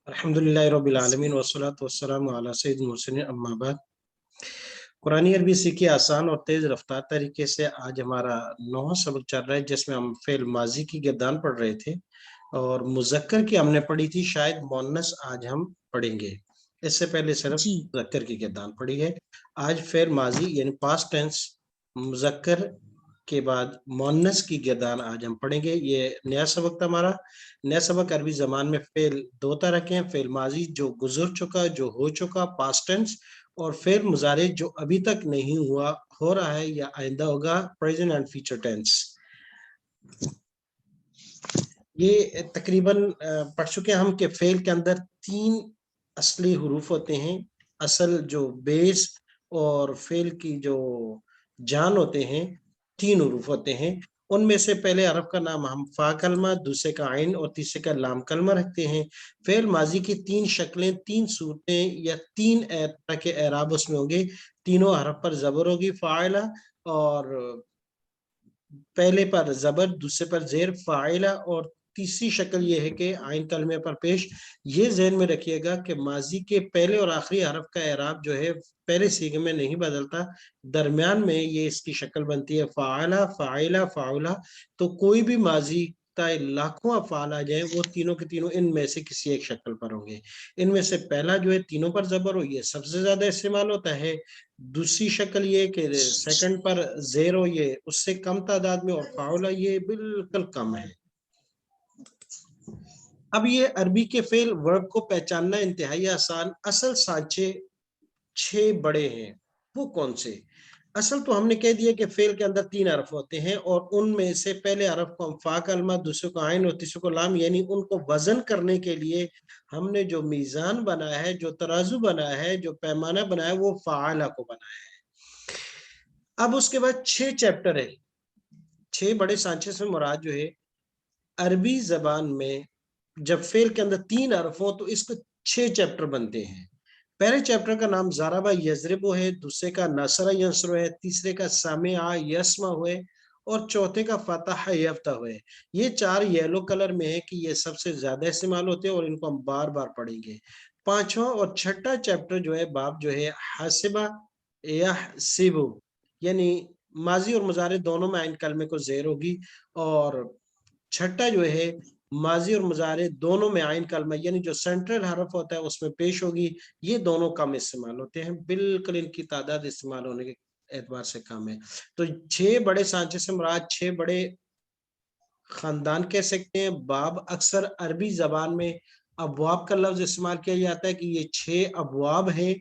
अल्हम्दुलिल्लाहि रब्बिल आलमीन वस्सलातु वस्सलामु अला सय्यिदिल मुरसलीन अम्मा बाद। कुरानी अरबी सीखी आसान और तेज रफ्तार तरीके से। आज हमारा 9वां सबक चल रहा है जिसमें हम फेल माजी की गिरदान पढ़ रहे थे और मुज़क्कर की हमने पढ़ी थी, शायद मुअन्नस आज हम पढ़ेंगे। इससे पहले सिर्फ जी मुज़क्कर की गिरदान पढ़ी है। आज फेल माजी यानी पास्ट टेंस मुज़क्कर के बाद मुअन्नस की गिरदान आज हम पढ़ेंगे। ये नया सबक था हमारा। नया सबक अरबी जबान में फेल दो तरह के हैं, फेल माजी जो गुजर चुका, जो हो चुका, पास्ट टेंस, और फेल मुजारे जो अभी तक नहीं हुआ, हो रहा है या आइंदा होगा, प्रेजेंट एंड फ्यूचर टेंस। ये तकरीबन पढ़ चुके हैं हम कि फेल के अंदर 3 असली हुरूफ होते हैं। असल जो बेस और फेल की जो जान होते हैं, 3 हुरूफ होते हैं। उनमें से पहले हरफ का नाम हम फा कलमा, दूसरे का आइन और तीसरे का लाम कलमा रखते हैं। फेल माजी की 3 शक्लें, 3 सूरतें या 3 तरह के एराब उसमें होंगे। तीनों हरफ पर जबर होगी, फाइला, और पहले पर जबर, दूसरे पर जेर, फाइला, और तीसरी शक्ल ये है कि आइन कलमे पर पेश। ये ज़हन में रखिएगा कि माजी के पहले और आखिरी हरफ का एराब जो है पहले सीगे में नहीं बदलता, दरमियान में ये इसकी शक्ल बनती है फाइला, फाइला, फाउला। तो कोई भी माजी चाहे लाखों अफाल आ जाए, वो तीनों के तीनों इनमें से किसी एक शक्ल पर होंगे। इनमें से पहला जो है तीनों पर जबर हो, ये सबसे ज्यादा इस्तेमाल होता है। दूसरी शक्ल ये कि सेकंड पर जेरो, ये उससे कम तादाद में, और फाउला ये बिल्कुल कम है। अब ये अरबी के फेल वर्ब को पहचानना इंतहाई आसान। असल सांचे 6 बड़े हैं, वो कौन से? असल तो हमने कह दिया कि फेल के अंदर 3 हरफ होते हैं और उनमें से पहले हरफ को हम फा कलमा, दूसरे को आइन और तीसरे को लाम, यानी उनको वजन करने के लिए हमने जो मीजान बनाया है, जो तराजू बनाया है, जो पैमाना बनाया है, वो फाला को बनाया है। अब उसके बाद 6 चैप्टर है। 6 बड़े सांचे से मुराद जो है, अरबी जबान में जब फेल के अंदर 3 हरफ हो तो इसको 6 चैप्टर बनते हैं। पहले चैप्टर का नाम ज़राबा यज़रिबु है, दूसरे का नसरा यंसरु है, तीसरे का सामिआ यस्मा हुए, और चौथे का फतह यफ्ता हुए। ये 4 येलो कलर में है कि ये सबसे ज्यादा इस्तेमाल होते हैं और इनको हम बार बार पढ़ेंगे। 5वां और 6ठा चैप्टर जो है, बाब जो है, हासिबा यहसिबु, यानी माजी और मुजारे दोनों में आइन कलमे को जेर होगी, और 6ठा जो है माजी और मुजारे दोनों में आइन कलमा यानी जो सेंट्रल हरफ होता है उसमें पेश होगी। ये दोनों कम इस्तेमाल होते हैं, बिल्कुल इनकी तादाद इस्तेमाल होने के एतबार से कम है। तो 6 बड़े सांचे से मुराद 6 बड़े खानदान कह सकते हैं। बाब अक्सर अरबी जबान में अबवाब का लफ्ज इस्तेमाल किया जाता है कि ये 6 अबवाब है।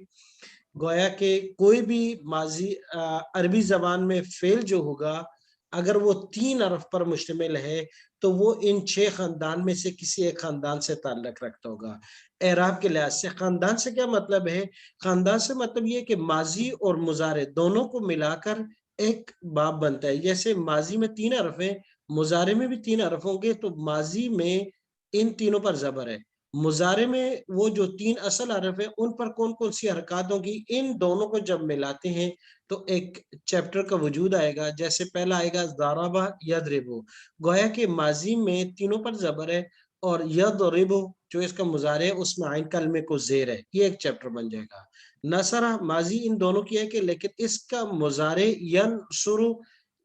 गोया के कोई भी माजी अरबी जबान में फेल जो होगा, अगर वो 3 हरफ पर मुश्तमिल है तो वो इन 6 खानदान में से किसी एक खानदान से ताल्लुक रखता होगा। एराब के लिहाज से खानदान से क्या मतलब है? खानदान से मतलब ये कि माजी और मुजारे दोनों को मिलाकर एक बाब बनता है। जैसे माजी में 3 हरफ है, मुजारे में भी 3 हरफ होंगे, तो माजी में इन तीनों पर जबर है, मुजारे में वो जो 3 असल हरफ है उन पर कौन कौन सी हरकत होगी, इन दोनों को जब मिलाते हैं तो एक चैप्टर का वजूद आएगा। जैसे पहला आएगा ज़राबा यदरिबु, गोया कि माजी में तीनों पर जबर है, और यदरिबु जो इसका मुजारे है उसमें आइन कलमे को जेर है, ये एक चैप्टर बन जाएगा। नसरा माजी इन दोनों की है कि, लेकिन इसका मुजारे यनसुरु,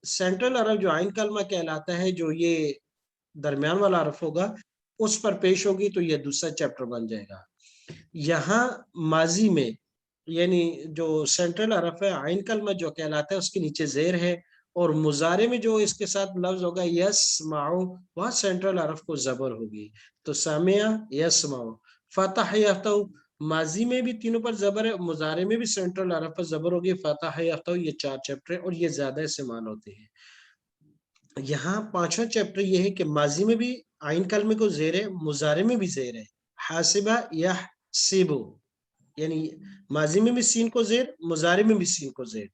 सेंट्रल अरब जो आइन कलमा कहलाता है, जो ये दरमियान वाला हरफ होगा उस पर पेश होगी, तो ये दूसरा चैप्टर बन जाएगा। यहाँ माजी में यानी जो सेंट्रल हरफ है आइन कलमा जो कहलाता है उसके नीचे जेर है, और मुजारे में जो इसके साथ लफ्ज होगा यस्माउ, वहां सेंट्रल हरफ को जबर होगी, तो सामिया यस्माउ। फतह यफ्ताउ, माजी में भी तीनों पर जबर है, मुजारे में भी सेंट्रल हरफ पर जबर होगी, फतह यफ्ताउ। ये 4 चैप्टर है और ये ज्यादा इस्तेमाल होते हैं। यहाँ 5वां चैप्टर ये है कि माजी में भी आइन कलमे को जेर है, मुजारे में भी जेर है, हासिबा यहसिबु, यानी माजी में भी सीन को जेर, मुजारे में भी सीन को जेर।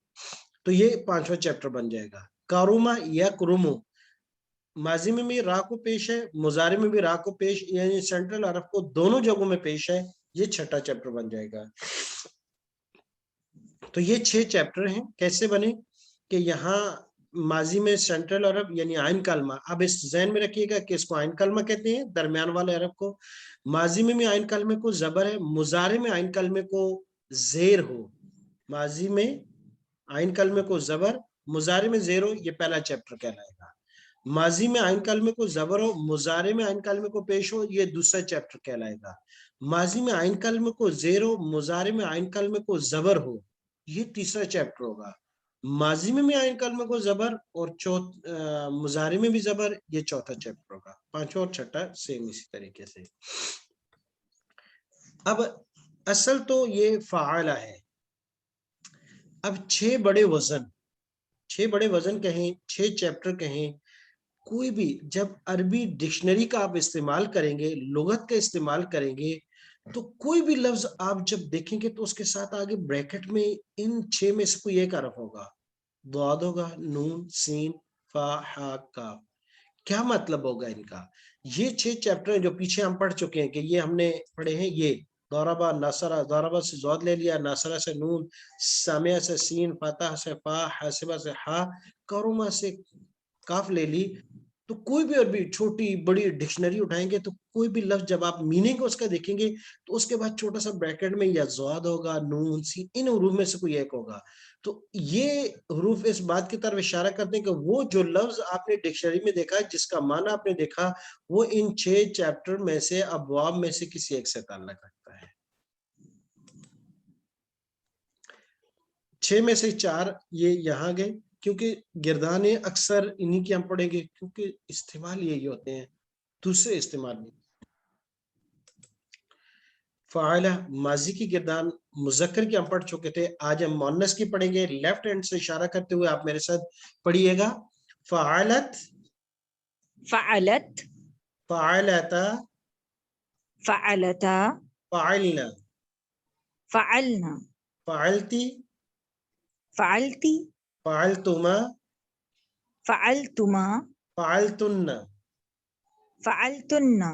तो ये 5वां चैप्टर बन जाएगा। कारुमा या कुरुमु, माजी में भी रा को पेश है, मुजारे में भी रा को पेश, यानी सेंट्रल हरफ को दोनों जगहों में पेश है, ये 6ठा चैप्टर बन जाएगा। तो ये 6 चैप्टर हैं। कैसे बने कि यहाँ माजी में सेंट्रल अरब यानी आइन कलमा, अब इस ज़हन में रखिएगा कि इसको आइन कलमा कहते हैं, दरमियान वाले अरब को। माजी में आइन कलमे को जबर है, मुजारे में आइन कलमे को जेर हो, माजी में आइन कलमे को जबर, मुजारे में जेर हो, ये पहला चैप्टर कहलाएगा। माजी में आइन कलमे को जबर हो, मुजारे में आइन कलमे को पेश हो, ये दूसरा चैप्टर कहलाएगा। माजी में आइन कलमे को जेर हो, मुजारे में आइन कलमे को जबर हो, ये तीसरा चैप्टर होगा। माजी में आइन कलमे को जबर और मुजारे में भी जबर, ये चौथा चैप्टर होगा। पांचवा और छठा सेम इसी तरीके से। अब असल तो ये फाला है। अब 6 बड़े वजन कहें, 6 चैप्टर कहें, कोई भी जब अरबी डिक्शनरी का आप इस्तेमाल करेंगे, लुगत का इस्तेमाल करेंगे, तो कोई भी लफ्ज आप जब देखेंगे तो उसके साथ आगे ब्रैकेट में इन 6 में से कोई एक हरफ होगा, दाद होगा, नून, सीन, फा, हा, काफ। क्या मतलब होगा इनका? ये 6 चैप्टर जो पीछे हम पढ़ चुके हैं कि ये हमने पढ़े हैं, ये दौराबा, नसरा, दौराबा से जौद ले लिया, नसरा से नून, सामिया से सीन, फतह से फा, हासिबा से हा, करुमा से काफ ले ली। तो कोई भी अरबी छोटी बड़ी डिक्शनरी उठाएंगे तो कोई भी लफ्ज जब आप मीनिंग उसका देखेंगे तो उसके बाद छोटा सा ब्रैकेट में या ज़ाद होगा, नून, सीन, इन हुरूफ में से कोई एक होगा। तो ये हुरूफ इस बात की तरफ इशारा करते हैं कि वो जो लफ्ज आपने डिक्शनरी में देखा, जिसका माना आपने देखा, वो इन 6 चैप्टर में से, अबवाब में से किसी एक से ताल्लुक रखता है। 6 में से 4 ये यहाँ गए, क्योंकि गिरदाने अक्सर इन्हीं की हम पढ़ेंगे, क्योंकि इस्तेमाल यही होते हैं, दूसरे इस्तेमाल नहीं। फ़ाइला माजी की गिरदान मुज़क्कर की हम पढ़ चुके थे, आज हम मुअन्नस की पढ़ेंगे। लेफ्ट हैंड से इशारा करते हुए आप मेरे साथ पढ़िएगा। फ़अलत, फ़अलत, फ़अलता, फ़अलता, फ़अलना, फ़अलना, फ़अलती, फ़अलती, फ़अलतुमा, फ़अलतुमा, फ़अलतुन्ना, फ़अलतुन्ना,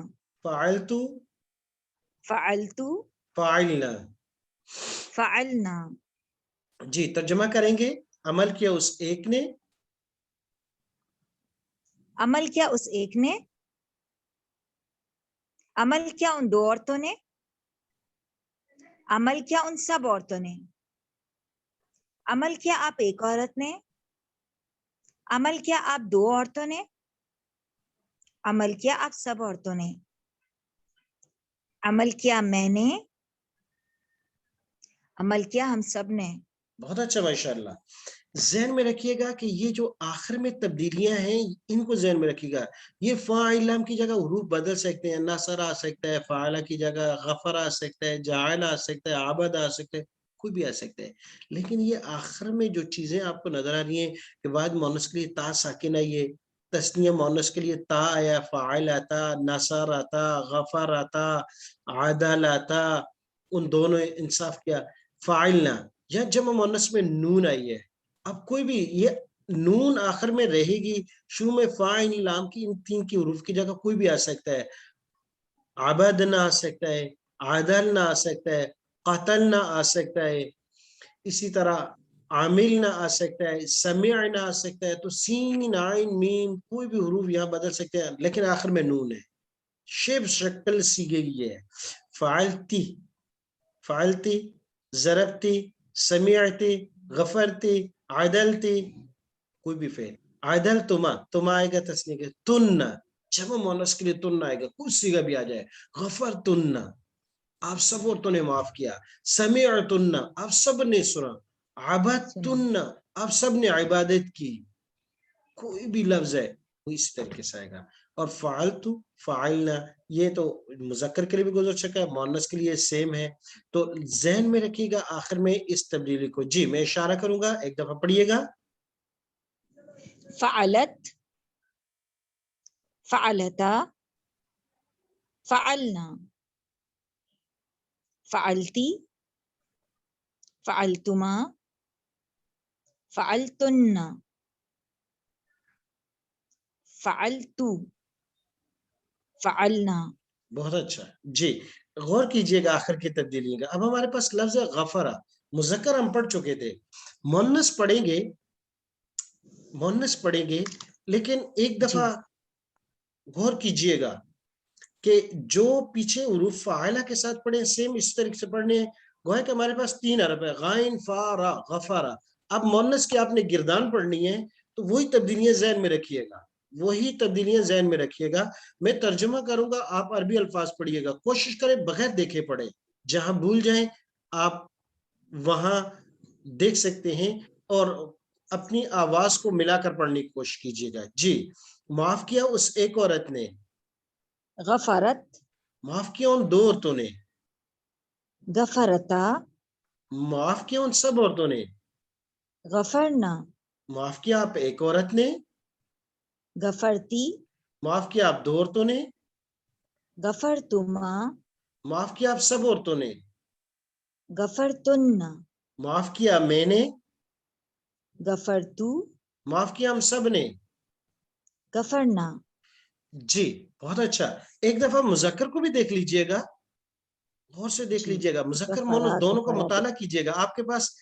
फ़अलतु, फ़अलतु, फ़अलना। फ़अलना। जी, तर्जुमा करेंगे। अमल किया उस एक ने, अमल किया उस एक ने, अमल किया उन 2 औरतों ने, अमल किया उन सब औरतों ने, अमल किया आप एक औरत ने, अमल किया आप 2 औरतों ने, अमल किया आप सब औरतों ने, अमल किया मैंने, अमल किया हम सब ने। बहुत अच्छा, माशाअल्लाह। ज़हन में रखिएगा कि ये जो आखिर में तब्दीलियां हैं, इनको ज़हन में रखिएगा। ये फ़ाइल की जगह हुरूफ बदल सकते हैं, नसर आ सकता है, फ़ाइला की जगह गफर आ सकता है, जाइल आ सकता है, आबद आ सकता है, कोई भी आ सकता है। लेकिन ये आखिर में जो चीजें आपको नजर आ रही हैं कि वाहिद मुअन्नस के लिए ता साकिन है, ये तस्निया मुअन्नस के लिए ता आया, फ़ाइल आता, नसर आता, गफर आता, आदल आता, उन दोनों इंसाफ किया। फ़ाइलना या जमा मुअन्नस में नून आई है। अब कोई भी ये नून आखिर में रहेगी, शुरू में फ़ाइल लाम की, इन 3 की हुरूफ की जगह कोई भी आ सकता है। आबद ना आ सकता है, आदल ना आ सकता है, कतल ना आ सकता है, इसी तरह आमिल ना आ सकता है, समीअ ना आ सकता है। तो सीन, आइन, मीम कोई भी हुरूफ यहाँ बदल सकते हैं, लेकिन आखिर में नून है। शिब शक्ल सीखे ये है। फ़ाइलती, फ़ाइलती, ज़रबती, समीअती, गफरती, आदलती, कोई भी फेल। आदल तुमा, तुमा आएगा तस्नीह के, तुन्ना जमा मुअन्नस के लिए तुन्ना आएगा, कुछ सीगा भी आ जाए। गफर तुन्ना, आप सब औरतों ने माफ किया। समीअतुन्ना, आप सब ने सुना। आबदतुन्ना, आप सब ने इबादत की। कोई भी लफ्ज है वो इस तरीके से आएगा। और फालतू, फाइलना, ये तो मुज़क्कर के लिए भी गुजर चुका है, मुअन्नस के लिए सेम है। तो ज़हन में रखिएगा आखिर में इस तब्दीली को। जी मैं इशारा करूंगा, एक दफा पढ़िएगा। फ़अलत, फ़अलता, फ़अलना, फ़अलती, फ़अलतुमा, फ़अलतुन्ना, फ़अलतु, फ़अलना। बहुत अच्छा। जी गौर कीजिएगा आखिर की तब्दीली का। अब हमारे पास लफ्ज है गफरा, मुज़क्कर हम पढ़ चुके थे, मुअन्नस पढ़ेंगे मोहन्नस पढ़ेंगे, लेकिन एक जी दफा गौर कीजिएगा कि जो पीछे उरूफ फाइला के साथ पढ़े सेम इस तरीके से पढ़ने हैं। गोया कि हमारे पास 3 हरफ है, गाइन फा रा गफारा। अब मोहन्नस की आपने गिरदान पढ़नी है, तो वही तब्दीलियां ज़हन में रखिएगा, वही तब्दीलियां ज़हन में रखिएगा। मैं तर्जुमा करूंगा, आप अरबी अल्फाज पढ़िएगा, कोशिश करें बगैर देखे पढ़े, जहां भूल जाएं आप वहां देख सकते हैं, और अपनी आवाज को मिलाकर पढ़ने की कोशिश कीजिएगा। जी, माफ किया उस एक औरत ने, गफरत, माफ किया उन 2 औरतों ने, गफरता, माफ किया उन सब औरतों ने, गफरना, माफ किया आप एक औरत ने, गफरती, माफ किया आप 2 औरतों ने, गफरतुमा, माफ किया आप सब औरतों ने, गफरतुन्ना, माफ किया मैंने, गफरतू, माफ किया हम सब ने। गफरना। जी, बहुत अच्छा। एक दफा मुजक्कर को भी देख लीजिएगा, गौर से देख जी लीजिएगा, मुजक्कर गफरा मोनस दोनों का गफरा मुताला कीजिएगा। आपके पास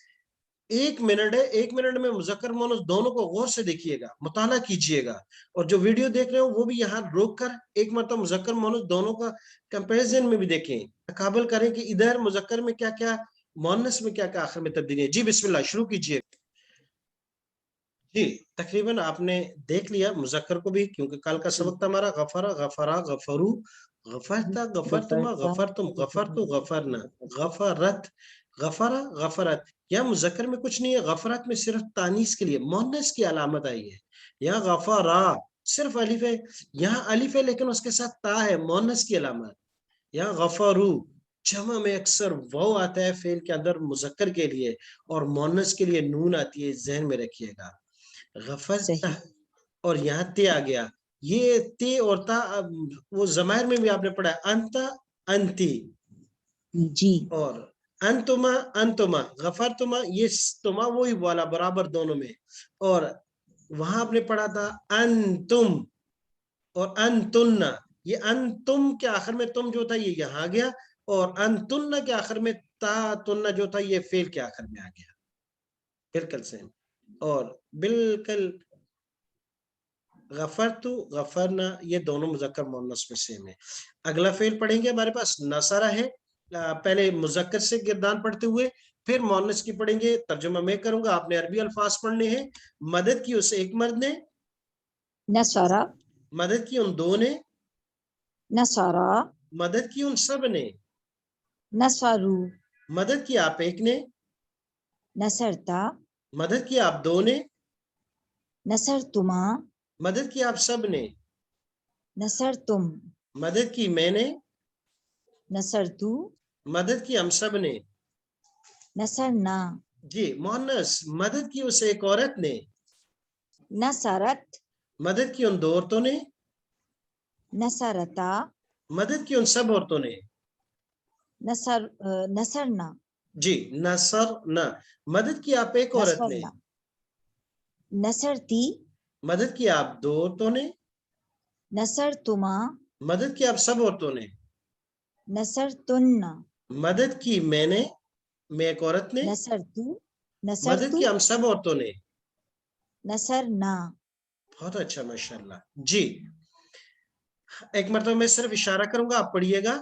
1 मिनट है, 1 मिनट में मुजक्कर मोनस दोनों को गौर से देखिएगा, मुताला कीजिएगा। और जो वीडियो देख रहे हो वो भी यहाँ रोक कर एक मरतबा मुजक्कर मोनस दोनों का कंपैरिजन में भी देखें, तकाबल करें कि इधर मुजक्कर में क्या क्या, मोनस में क्या क्या आखिर में तब्दीली है। जी बिस्मिल्लाह, शुरू कीजिए। जी, तकरीबन आपने देख लिया मुजक्कर को भी, क्योंकि कल का जी सबक था हमारा गफरा गफरा गफरू, गफरता गफरतुमा गफरता गफरतुम गफरतु गफरना, गफरत गफरा गफरत। यहाँ मुजक्कर में कुछ नहीं है, गफरत में सिर्फ तानीस के लिए मोहन्नस की अलामत आई है। यहाँ गफरा सिर्फ अलिफ है, यहाँ अलिफ है लेकिन उसके साथ ता है, मोहन्नस की अलामत। यहाँ गफरू जमा में अक्सर वो आता है फेल के अंदर मुजक्कर के लिए, और मोहन्नस के लिए नून आती है, जहन में रखिएगा। गफरता, सही। और यहाँ ते आ गया, ये ते और ता वो जमायर में भी आपने पढ़ा है, अंता अंती, जी और अंतुमा अंतुमा, गफरतुमा ये तुमा वही वाला बराबर दोनों में। और वहां आपने पढ़ा था अंतुम और अंतुन्ना, ये अंतुम के आखिर में तुम जो था ये यहाँ आ गया, और अंतुन्ना के आखिर में ता तुन्ना जो था ये फेल के आखिर में आ गया, बिल्कुल सेम। और बिल्कुल गफरतु गफरना ये दोनों मुजक्कर मुअन्नस में सेम है। अगला फेल पढ़ेंगे, हमारे पास नसरा है। पहले मुजक्कर से गिरदान पढ़ते हुए फिर मुअन्नस की पढ़ेंगे, तर्जुमा मैं करूंगा, आपने अरबी अल्फाज पढ़ने हैं। मदद की उस एक मर्द ने, नसरा, मदद की उन 2 ने, नसरा, मदद की उन सब ने, नसरू, मदद की आप एक ने, नसरता, मदद की आप 2 ने, नसरतुमा, मदद की आप सब ने, नसरतुम, मदद की मैंने, नसरतू, मदद की हम सब ने। नसरना, जी, मुअन्नस, मदद की उस एक औरत ने, नसरत, मदद की उन 2 औरतों ने, नसरता, मदद की उन सब औरतों ने। नसरना, जी, नसर न, मदद की आप एक औरत ने, नसरना, नसरती, मदद की आप 2 औरतों ने, नसरतुमा, मदद की आप सब औरतों ने, नसरतुन्ना, मदद की मैंने, मैं एक औरत ने, नसरतू, मदद नसरतू, की हम सब औरतों ने। नसरना। बहुत अच्छा, माशाल्लाह। जी, एक मरतबा मैं सिर्फ इशारा करूंगा, आप पढ़िएगा।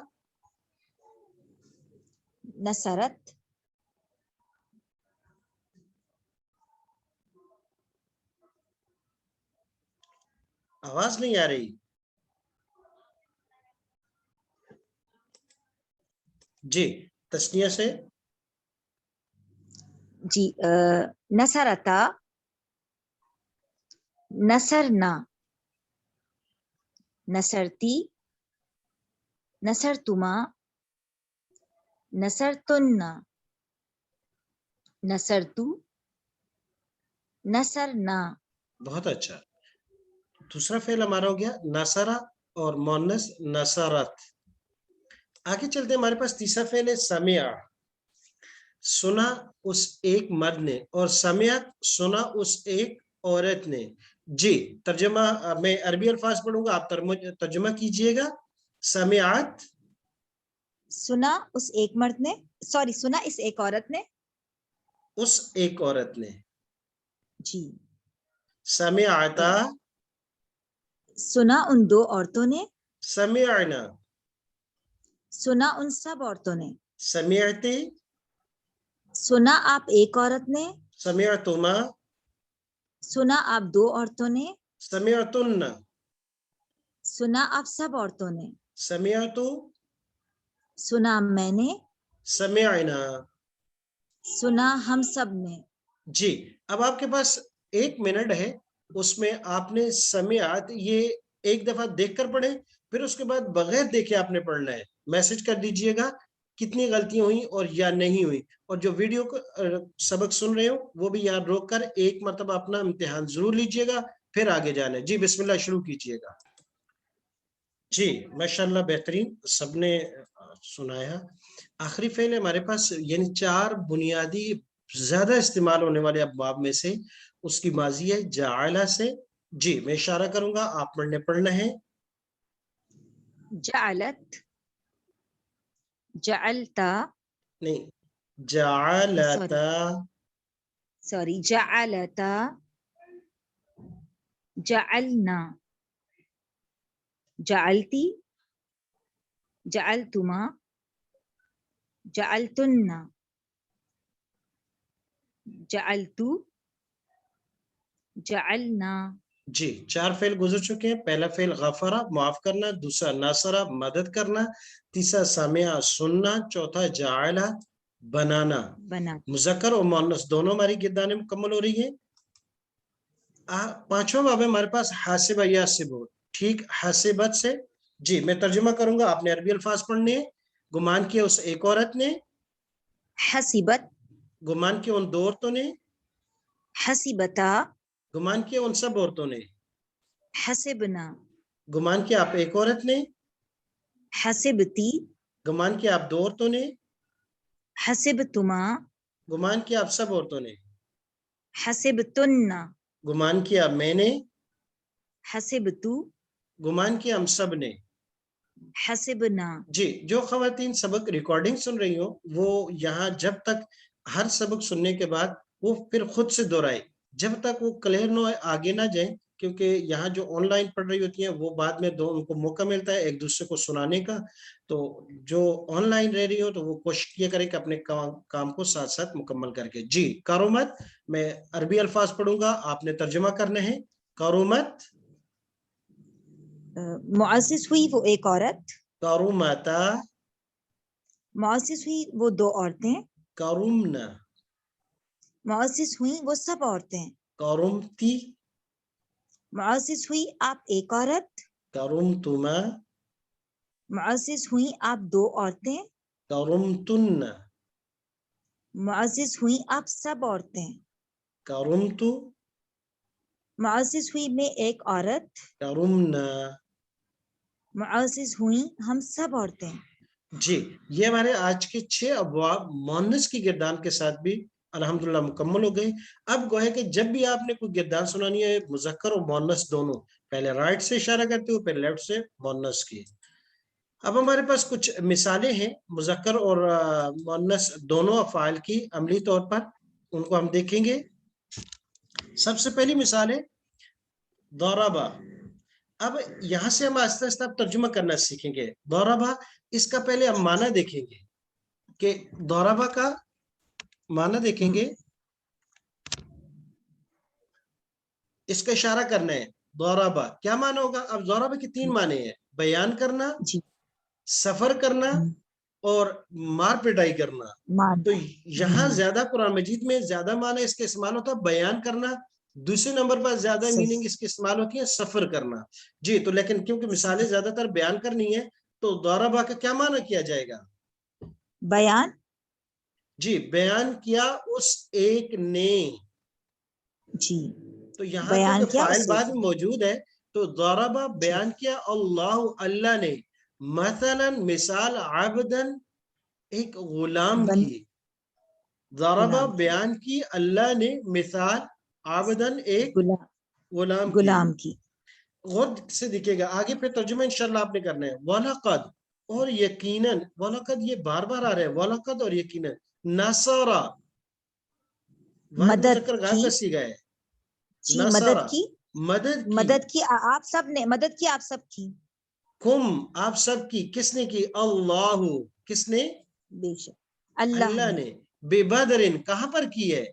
नसरत, आवाज नहीं आ रही। जी, तस्निया से। जी नसरता, नसरना, नसरती, नसरतुमा, नसरतुन्ना, नसरतू, नसरना। बहुत अच्छा। दूसरा फेल हमारा हो गया नसरा और मोनस नसरत। आगे चलते हैं, हमारे पास तीसरा फेल है समिया, सुना उस एक मर्द ने, और समियत सुना उस एक औरत ने। जी, तर्जुमा मैं अरबी अल्फाज पढ़ूंगा, आप तर्जुमा कीजिएगा। समियात, सुना उस एक मर्द ने, सॉरी सुना इस एक औरत ने। उस एक औरत ने। जी سمعتا سنا ان دو عورتوں نے, سمعنا سنا ان سب عورتوں نے, سمعتی سنا آپ ایک عورت نے, سمعتما سنا آپ دو عورتوں نے, سمعتن سنا آپ سب عورتوں نے, سمعتو سنا میں نے, سمعنا. سنا ہم سب نے. جی اب آپ کے پاس 1 منٹ ہے, اس میں آپ نے سمعت یہ ایک دفعہ دیکھ کر پڑھیں, پھر اس کے بعد بغیر دیکھے آپ نے پڑھنا ہے. میسج کر دیجئے گا کتنی غلطیاں ہوئی اور یا نہیں ہوئی, اور جو ویڈیو کو سبق سن رہے ہو وہ بھی یاد روک کر ایک مرتبہ اپنا امتحان ضرور لیجئے گا, پھر آگے جانا ہے. جی بسم اللہ شروع کیجئے گا. جی ماشاءاللہ بہترین, سب نے سنایا. آخری فعل ہے ہمارے پاس, یعنی 4 بنیادی زیادہ استعمال ہونے والے ابواب میں سے اس کی ماضی ہے جعل سے. جی میں اشارہ کروں گا, آپ نے پڑھنا ہے. جعلت, جعلتا, نہیں, جعلتا, سوری جعلتا, جعلنا, جعلتی, جعلتما, جعلتن, جعلتو, جعلنا. جی 4 فعل گزر چکے ہیں. پہلا فعل غفرہ معاف کرنا, دوسرا ناصرہ مدد کرنا, تیسرا سمع سننا, چوتھا جعلہ بنانا. بنا. مذکر اور مؤنث دونوں ہماری گردانیں مکمل ہو رہی ہیں. 5واں باب ہے ہمارے پاس حاسب یاسب, ٹھیک, حاسبت سے. جی میں ترجمہ کروں گا, آپ نے عربی الفاظ پڑھنے ہیں. گمان کیا اس ایک عورت نے, حسبت, گمان کیا ان 2 عورتوں نے, حسبتا, گمان کیا ان سب عورتوں نے, حسبنا, گمان کیا آپ ایک عورت نے, حسبتی, گمان کیا آپ 2 عورتوں نے, حسبتما, گمان کیا آپ سب عورتوں نے, حسبتن, گمان کیا میں نے, حسبتو, گمان کیا ہم سب نے. حسبنا. جی جو خواتین سبق ریکارڈنگ سن رہی ہوں وہ یہاں جب تک ہر سبق سننے کے بعد وہ پھر خود سے دہرائے, جب تک وہ کلیئر نہ آگے نہ جائیں, کیونکہ یہاں جو آن لائن پڑھ رہی ہوتی ہیں وہ بعد میں ان کو موقع ملتا ہے ایک دوسرے کو سنانے کا. تو جو آن لائن رہ رہی ہو تو وہ کوشش کیا کرے کہ اپنے کام کو ساتھ ساتھ مکمل کر کے. جی کارومت, میں عربی الفاظ پڑھوں گا, آپ نے ترجمہ کرنا ہے. کارومت, مؤسس ہوئی وہ ایک عورت, کارومتا, مؤسس ہوئی وہ 2 عورتیں, کارومنا, مؤسس ہوئی وہ سب عورتیں, کارومتی, مؤسس ہوئی آپ ایک عورت, کارومتما, مؤسس ہوئی آپ 2 عورتیں, کارومتن, مؤسس ہوئی آپ سب عورتیں, کارومتو, مؤسس ہوئی میں ایک عورت, کارومنا. مؤسس ہوئی ہم سب عورتیں. جی یہ ہمارے آج کے 6 ابواب مؤنث کی گردان کے ساتھ بھی الحمدللہ مکمل ہو گئے. اب گویا کہ جب بھی آپ نے کوئی گردان سنانی ہے مذکر اور مؤنث دونوں, پہلے رائٹ سے اشارہ کرتے ہو پھر لیفٹ سے مؤنث کی. اب ہمارے پاس کچھ مثالیں ہیں مذکر اور مؤنث دونوں افعال کی عملی طور پر, ان کو ہم دیکھیں گے. سب سے پہلی مثال ہے ضربہ. اب یہاں سے ہم آہستہ آہستہ ترجمہ کرنا سیکھیں گے. ضربہ, اس کا پہلے ہم معنی دیکھیں گے کہ ضربہ کا معنی دیکھیں گے. اس کا اشارہ کرنا ہے. ضربہ کیا معنی ہوگا؟ اب ضربہ کی 3 معنی ہیں, بیان کرنا, جی, سفر کرنا اور مار پٹائی کرنا. تو یہاں زیادہ قرآن مجید میں زیادہ معنی اس کے استعمال ہوتا ہے بیان کرنا, دوسرے نمبر پر زیادہ میننگ اس کے استعمال ہوتی ہے سفر کرنا. جی تو لیکن کیونکہ مثالیں زیادہ تر بیان کرنی ہے تو ضربہ کا کیا معنی کیا جائے گا؟ بیان. جی بیان کیا اس ایک نے. جی تو یہاں بیان کیونکہ کیا فاعل اس بعد میں موجود ہے تو ضربہ بیان جی. کیا اللہ نے, مثلا مثال عبدن ایک غلام کی. ضربہ غلام کی, بیان کی اللہ نے, مثال عبدن ایک غلام کی. غور سے دیکھیے گا آگے پہ ترجمہ انشاءاللہ آپ نے کرنا ہے. وَلَقَدْ اور یقیناً, وَلَقَدْ یہ بار بار آ رہا ہے, وَلَقَدْ اور یقیناً. نَصَرَ مدد مذکر غائب کی, کا صیغہ ہے. جی نصرہ مدد کی مدد کی، مدد کی آپ سب نے مدد کی آپ سب کی کم آپ سب کی، کس نے کی؟ اللہ، کس نے؟ بے شک اللہ اللہ نے نے، بے بدرن کہاں پر کی ہے؟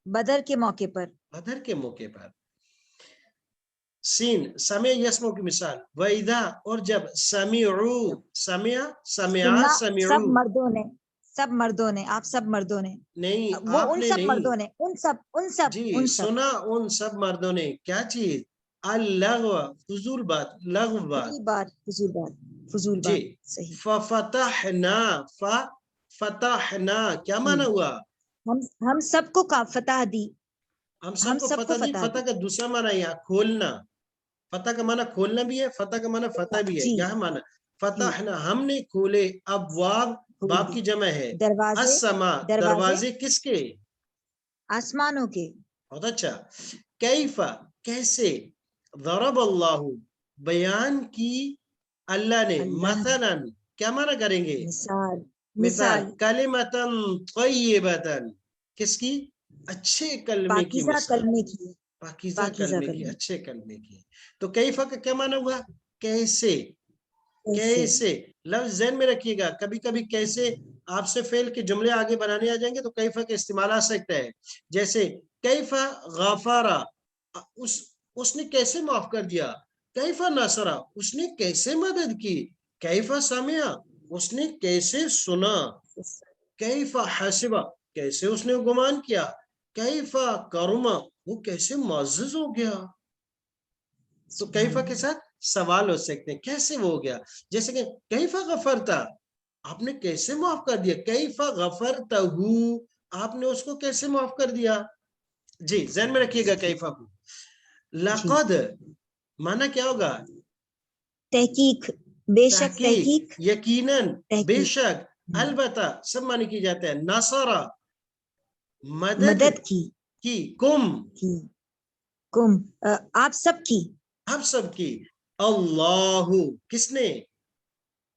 بدر کے موقع پر بدر کے موقع پر۔ سین سمع یسمع کی مثال، وَإِذَا اور جب، سمعوا سمع سمعا سننا سمعوا، سب مردوں نے آپ سب مردوں نے نہیں وہ آپ ان نے سب نہیں، مردوں نے جی سنا ان سب مردوں نے کیا چیز؟ اللغو، فضول بات، لغو بات، فضول جی۔ بات صحیح ففتحنا، فتحنا کیا معنی ہوا؟ ہم سب کو فتح دی ہم سب کو فتح دی۔ فتح کا دوسرا معنی یہاں کھولنا، فتح کا معنی کھولنا بھی ہے، فتح کا معنی فتح بھی ہے، جی یہاں معنی فتحنا ہم نے کھولے، ابواب باب کی جمع ہے، دروازے السما دروازے کس کے؟ آسمانوں کے بہت اچھا۔ کیفا کیسے، ضرب اللہ بیان کی اللہ نے، اللہ مثلا کیا معنی کریں گے؟ مثال کلمتاً طیبتاً کس کی؟ اچھے کلمے کی پاکیزہ مثال، کلمے کی پاکیزہ کلمے کی، اچھے کلمے کی۔ تو کیفا کا کیا معنی ہوا؟ کیسے، کیسے لفظ ذہن میں رکھیے گا، کبھی کبھی کیسے آپ سے فعل کے جملے آگے بنانے آ جائیں گے تو کیفا کا استعمال آ سکتا ہے، جیسے کیفا غفارا، اس نے کیسے معاف کر دیا، کیفا نصرا اس نے کیسے مدد کی، کیفا سمعا اس نے کیسے سنا، کیفا حسبا کیسے اس نے گمان کیا، کیفا کرما وہ کیسے معزز ہو گیا۔ تو کیفا کے ساتھ سوال ہو سکتے ہیں، کیسے وہ ہو گیا، جیسے کہ کیفا غفرتا آپ نے کیسے معاف کر دیا، کیفا غفرتہ آپ نے اس کو کیسے معاف کر دیا۔ جی ذہن میں رکھیے گا کیفا کو۔ لقد معنی کیا ہوگا؟ تحقیق بے شک تحقیق یقیناً، بے تحقیق شک، البتہ سب معنی کی جاتا ہے۔ نصرہ مدد مدد کی، کم آپ سب کی آپ سب کی، اللہ کس نے؟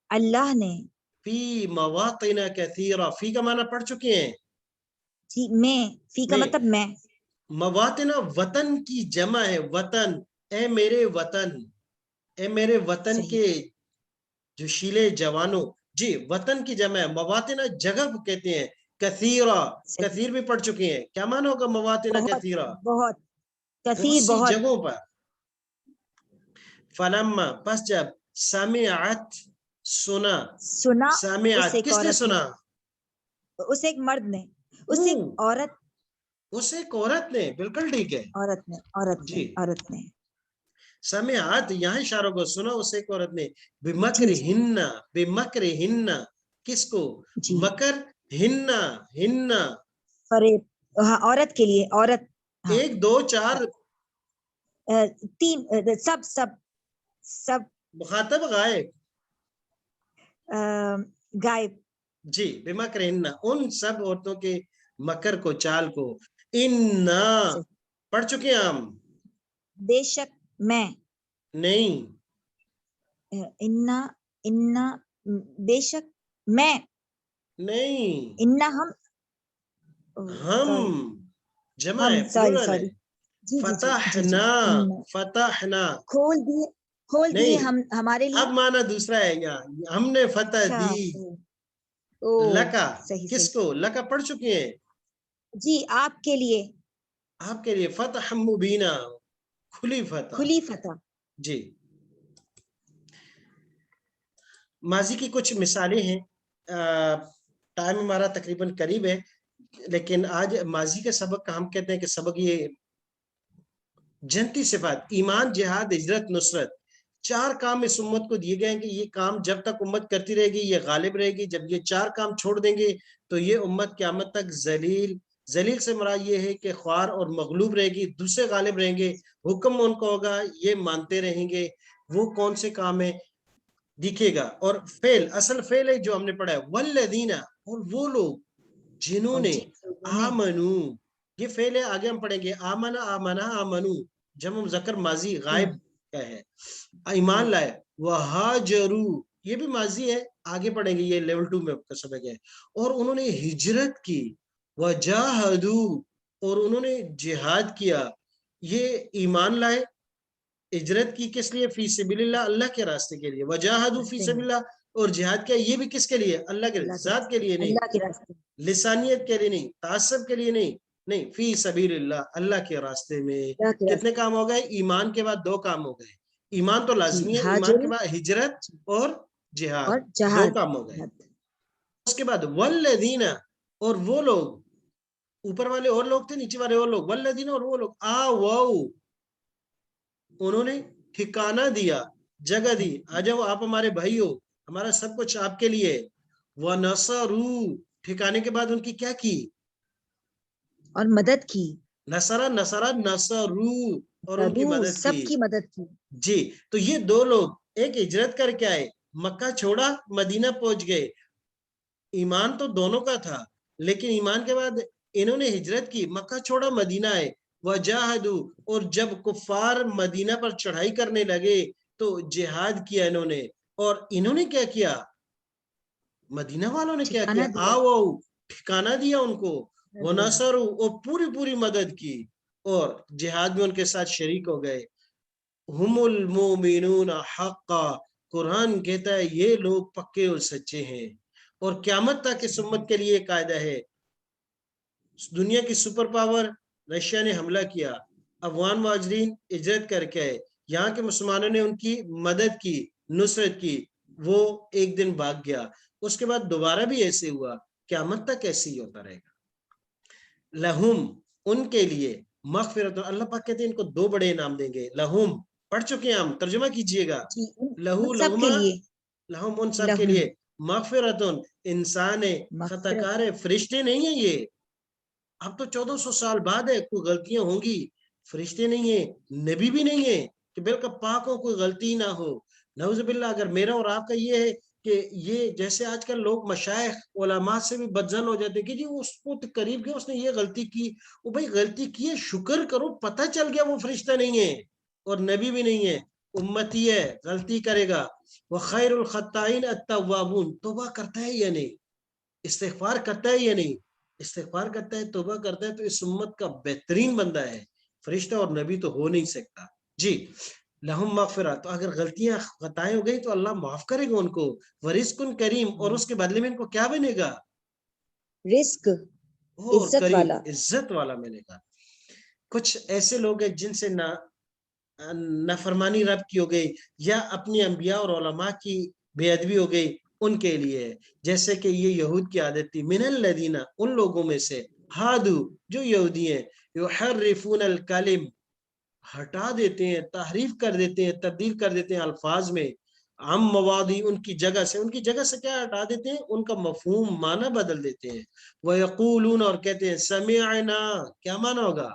اللہ نے فی مواطن کثیرہ، فی کا معنی پڑھ چکے ہیں، جی میں فی کا مطلب میں مواطن وطن کی جمع ہے، وطن، اے میرے وطن، اے میرے وطن صحیح کے جوشیلے جوانوں، جی وطن کی جمع ہے، مواطن جگہ کو کہتے ہیں، کثیرہ کثیر بھی پڑھ چکے ہیں، کیا معنی ہوگا مواطن کثیرہ؟ بہت بہت کثیر سی بہت جگہوں پر۔ فلما پس جب، سمعت سنا، سمعت کس نے سنا؟ اس ایک مرد نے، اس ایک عورت، اس ایک عورت نے، بالکل ٹھیک ہے جی۔ سمعت یہاں اشاروں کو سنا اس ایک عورت نے، بمکرہن، بمکرہن کس کو؟ مکر ہن، ہن فریب، ہاں عورت کے لیے، عورت ایک دو چار تین سب مخاطب غائب، غائب جی بمکرہن ان سب عورتوں کے مکر کو، چال کو، انا پڑھ چکے ہیں ہم، بے شک میں، نہیں انا بے شک میں، نہیں انا ہم جمع ہے، پلورل ہے، فتحنا، فتحنا کھول دیے ہم ہمارے لیے، اب معنی دوسرا ہے یہاں، ہم نے فتح دی، لکا کس کو؟ لکا پڑھ چکے ہیں جی آپ کے لیے، آپ کے لیے، فتح مبینہ کھلی فتح، جی۔ ماضی کی کچھ مثالیں ہیں، ٹائم ہمارا تقریباً قریب ہے، لیکن آج ماضی کے سبق کا ہم کہتے ہیں کہ سبق یہ جنتی صفات، ایمان، جہاد، ہجرت، نصرت، چار کام اس امت کو دیے گئے ہیں کہ یہ کام جب تک امت کرتی رہے گی یہ غالب رہے گی، جب یہ چار کام چھوڑ دیں گے تو یہ امت قیامت تک ذلیل سے مراد یہ ہے کہ خوار اور مغلوب رہے گی، دوسرے غالب رہیں گے، حکم ان کو ہوگا، یہ مانتے رہیں گے۔ وہ کون سے کام ہیں دیکھے گا، اور فعل، اصل فعل ہے جو ہم نے پڑھا ہے، والذین اور وہ لوگ جنہوں نے، آمنو یہ فعل ہے، آگے ہم پڑھیں گے، آمنا آمنا آمنو جمع مذکر ماضی غائب کا ہے، ایمان لائے، وہاجرو یہ بھی ماضی ہے، آگے پڑھیں گے، یہ لیول 2 میں کا سبق ہے، اور انہوں نے ہجرت کی، وجاہدو اور انہوں نے جہاد کیا، یہ ایمان لائے, ہجرت کی کس لیے؟ فی سبیل اللہ, اللہ کے راستے کے لیے. وجاہدوا فی سبیل اللہ, اور جہاد کیا, یہ بھی کس کے لیے؟ اللہ کے ذات کے لیے نہیں, اللہ کے راستے, لسانیت کے لیے نہیں, تعصب کے لیے نہیں, نہیں, فی سبیل اللہ, اللہ کے راستے میں. کتنے کام ہو گئے؟ ایمان کے بعد 2 کام ہو گئے. ایمان تو لازمی ہے, ایمان کے بعد ہجرت اور جہاد, 2 کام ہو گئے. اس کے بعد والذین, اور وہ لوگ, اوپر والے اور لوگ تھے, نیچے والے اور لوگ, والذین, اور وہ لوگ, آووا, انہوں نے ٹھکانہ دیا, جگہ دی, آ جاؤ آپ ہمارے بھائی ہو, ہمارا سب کچھ آپ کے لیے. وَنَصَرُوا, ٹھکانے کے بعد ان کی کیا کی؟ اور مدد کی. نصروا, اور ان کی مدد سب کی مدد کی. جی, تو یہ 2 لوگ, ایک ہجرت کر کے آئے, مکہ چھوڑا, مدینہ پہنچ گئے. ایمان تو دونوں کا تھا, لیکن ایمان کے بعد انہوں نے ہجرت کی, مکہ چھوڑا, مدینہ آئے. وجاہدوا, اور جب کفار مدینہ پر چڑھائی کرنے لگے تو جہاد کیا انہوں نے. اور انہوں نے کیا کیا؟ مدینہ والوں نے کیا کیا؟ آؤ, ٹھکانہ دیا ان کو. وَنَصَرُوا, اور پوری مدد کی, اور جہاد میں ان کے ساتھ شریک ہو گئے. ہم المؤمنون حقا, قرآن کہتا ہے یہ لوگ پکے اور سچے ہیں. اور قیامت تک اس امت کے لیے قاعدہ ہے. دنیا کی سپر پاور رشیا نے حملہ کیا, افغان مہاجرین ہجرت کر کے آئے, یہاں کے مسلمانوں نے ان کی مدد کی, نصرت کی, وہ ایک دن بھاگ گیا. اس کے بعد دوبارہ بھی ایسے ہوا, قیامت تک ایسے ہی ہوتا رہے گا. لہم, ان کے لیے, مغفرت, اللہ پاک کہتے ہیں ان کو 2 بڑے انعام دیں گے. لہم پڑھ چکے ہیں ہم, ترجمہ کیجئے گا. لہو, لہما, لہم, ان سب کے لیے. مغفرتن, انسان خطاکار ہے, فرشتے نہیں ہیں یہ. اب تو 1400 سال بعد ہے, کوئی غلطیاں ہوں گی, فرشتے نہیں ہیں, نبی بھی نہیں ہے کہ بالکل پاک ہو, کوئی غلطی نہ ہو. نعوذ باللہ. اگر میرا اور آپ کا یہ ہے کہ یہ جیسے آج کل لوگ مشائخ علماء سے بھی بدظن ہو جاتے کہ جی اس کو قریب گیا, اس نے یہ غلطی کی. وہ بھائی غلطی کی ہے, شکر کرو, پتہ چل گیا وہ فرشتہ نہیں ہے اور نبی بھی نہیں ہے, امتی ہے, غلطی کرے گا. وخیر الخطائین التوابون, توبہ کرتا ہے یا نہیں, استغفار کرتا ہے یا نہیں, استغفار کرتا ہے, توبہ کرتا ہے, تو اس امت کا بہترین بندہ ہے. فرشتہ اور نبی تو ہو نہیں سکتا. جی, لہم مغفرہ, تو اگر غلطیاں خطائیں ہو گئی تو اللہ معاف کرے گا ان کو. ورزق کریم, اور اس کے بدلے میں ان کو کیا بنے گا؟ رزق, عزت والا, عزت والا ملے گا. کچھ ایسے لوگ ہیں جن سے نافرمانی رب کی ہو گئی, یا اپنی انبیاء اور علماء کی بے ادبی ہو گئی, ان کے لیے جیسے کہ یہ یہود کی عادت تھی, من الذین, ان لوگوں میں سے, ہادو, جو یہودی ہیں, یحرفون الکلم, ہٹا دیتے ہیں, تحریف کر دیتے ہیں, تبدیل کر دیتے ہیں الفاظ میں, عن مواضع, ان کی جگہ سے. ان کی جگہ سے کیا ہٹا دیتے ہیں؟ ان کا مفہوم, معنی بدل دیتے ہیں. وَيَقُولُونَ, اور کہتے ہیں, سَمِعْنَا, کیا معنی ہوگا؟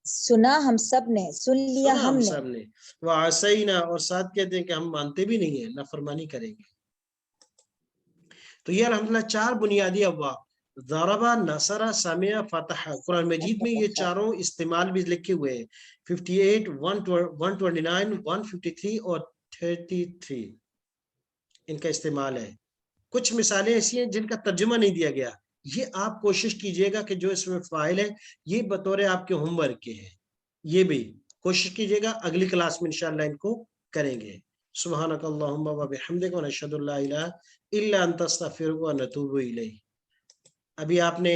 سنا ہم سب نے, سن لیا ہم نے. وَعَصَيْنَا, اور ساتھ کہتے ہیں کہ ہم مانتے بھی نہیں ہیں, نافرمانی کریں گے. تو یہ الحمدللہ 4 بنیادی ابواب, ضربہ, نصرہ, سمع, فتح. قرآن مجید میں یہ 4 استعمال بھی لکھے ہوئے ہیں, 58, 129, 153 اور 33 ان کا استعمال ہے. کچھ مثالیں ایسی ہیں جن کا ترجمہ نہیں دیا گیا, یہ آپ کوشش کیجئے گا کہ جو اس میں فاعل ہے یہ بطور آپ کے ہوم ورک کے ہیں, یہ بھی کوشش کیجئے گا. اگلی کلاس میں انشاءاللہ ان کو کریں گے. سبحانک اللہم و بحمدک, ونشہد ان لا الہ الا انت, نستغفرک ونتوب الیک. ابھی آپ نے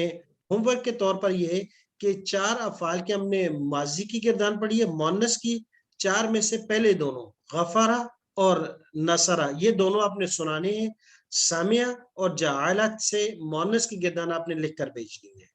ہوم ورک کے طور پر یہ کہ 4 افعال کے ہم نے ماضی کی گردان پڑھی ہے, مؤنث کی. 4 میں سے پہلے دونوں, غفرہ اور نصرہ, یہ دونوں آپ نے سنانے ہیں. سامعہ اور جعلت سے مؤنث کی گردان آپ نے لکھ کر بھیجنی ہے.